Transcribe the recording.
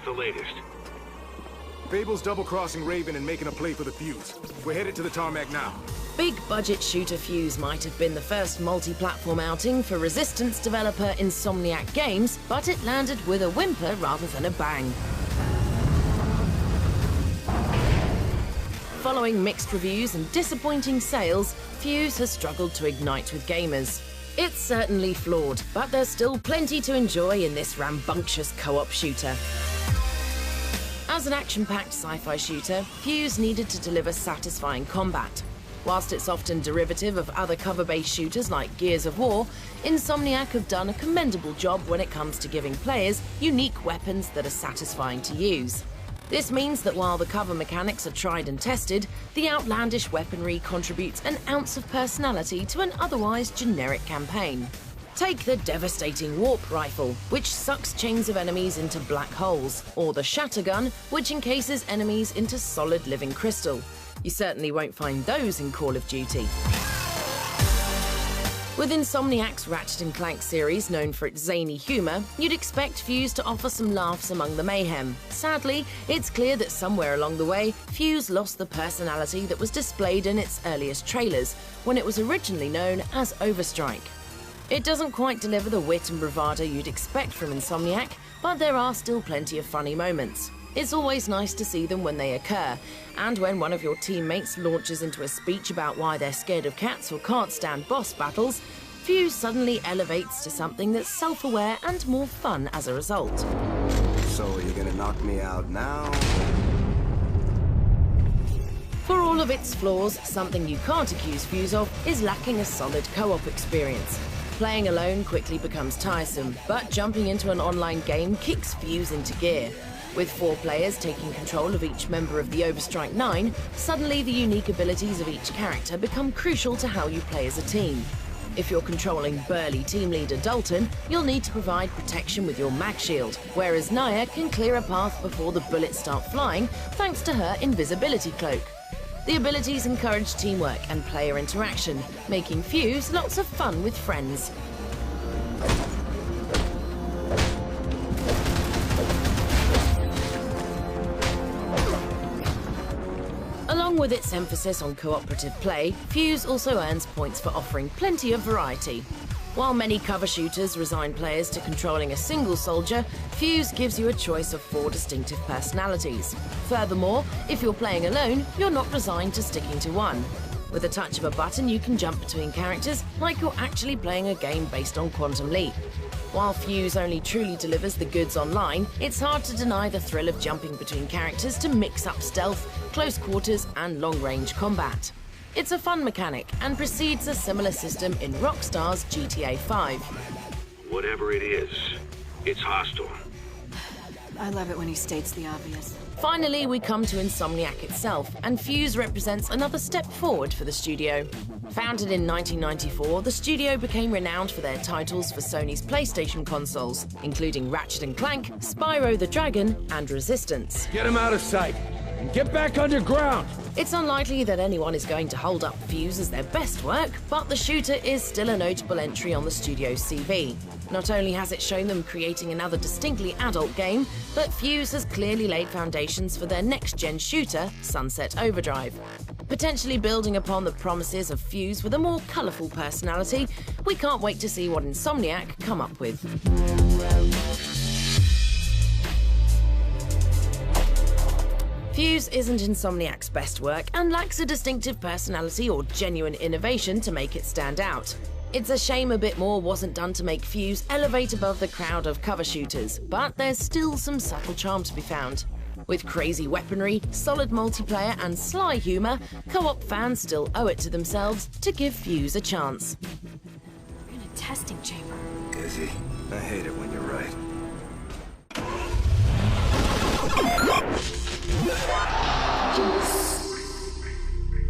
the latest? Fable's double-crossing Raven and making a play for the Fuse. We're headed to the tarmac now. Big-budget shooter Fuse might have been the first multi-platform outing for Resistance developer Insomniac Games, but it landed with a whimper rather than a bang. Following mixed reviews and disappointing sales, Fuse has struggled to ignite with gamers. It's certainly flawed, but there's still plenty to enjoy in this rambunctious co-op shooter. As an action-packed sci-fi shooter, Fuse needed to deliver satisfying combat. Whilst it's often derivative of other cover-based shooters like Gears of War, Insomniac have done a commendable job when it comes to giving players unique weapons that are satisfying to use. This means that while the cover mechanics are tried and tested, the outlandish weaponry contributes an ounce of personality to an otherwise generic campaign. Take the devastating Warp Rifle, which sucks chains of enemies into black holes, or the Shatter Gun, which encases enemies into solid living crystal. You certainly won't find those in Call of Duty. With Insomniac's Ratchet & Clank series, known for its zany humour, you'd expect Fuse to offer some laughs among the mayhem. Sadly, it's clear that somewhere along the way, Fuse lost the personality that was displayed in its earliest trailers, when it was originally known as Overstrike. It doesn't quite deliver the wit and bravado you'd expect from Insomniac, but there are still plenty of funny moments. It's always nice to see them when they occur, and when one of your teammates launches into a speech about why they're scared of cats or can't stand boss battles, Fuse suddenly elevates to something that's self-aware and more fun as a result. So are you gonna knock me out now? For all of its flaws, something you can't accuse Fuse of is lacking a solid co-op experience. Playing alone quickly becomes tiresome, but jumping into an online game kicks Fuse into gear. With 4 players taking control of each member of the Overstrike 9, suddenly the unique abilities of each character become crucial to how you play as a team. If you're controlling burly team leader Dalton, you'll need to provide protection with your mag shield, whereas Naya can clear a path before the bullets start flying thanks to her invisibility cloak. The abilities encourage teamwork and player interaction, making Fuse lots of fun with friends. Along with its emphasis on cooperative play, Fuse also earns points for offering plenty of variety. While many cover shooters resign players to controlling a single soldier, Fuse gives you a choice of 4 distinctive personalities. Furthermore, if you're playing alone, you're not resigned to sticking to one. With a touch of a button, you can jump between characters like you're actually playing a game based on Quantum Leap. While Fuse only truly delivers the goods online, it's hard to deny the thrill of jumping between characters to mix up stealth, close quarters, and long-range combat. It's a fun mechanic and precedes a similar system in Rockstar's GTA 5. Whatever it is, it's hostile. I love it when he states the obvious. Finally, we come to Insomniac itself, and Fuse represents another step forward for the studio. Founded in 1994, the studio became renowned for their titles for Sony's PlayStation consoles, including Ratchet & Clank, Spyro the Dragon, and Resistance. Get him out of sight and get back underground! It's unlikely that anyone is going to hold up Fuse as their best work, but the shooter is still a notable entry on the studio's CV. Not only has it shown them creating another distinctly adult game, but Fuse has clearly laid foundations for their next-gen shooter, Sunset Overdrive. Potentially building upon the promises of Fuse with a more colourful personality, we can't wait to see what Insomniac come up with. Fuse isn't Insomniac's best work and lacks a distinctive personality or genuine innovation to make it stand out. It's a shame a bit more wasn't done to make Fuse elevate above the crowd of cover shooters, but there's still some subtle charm to be found. With crazy weaponry, solid multiplayer and sly humour, co-op fans still owe it to themselves to give Fuse a chance. We're in a testing chamber. Izzy, I hate it when you're right.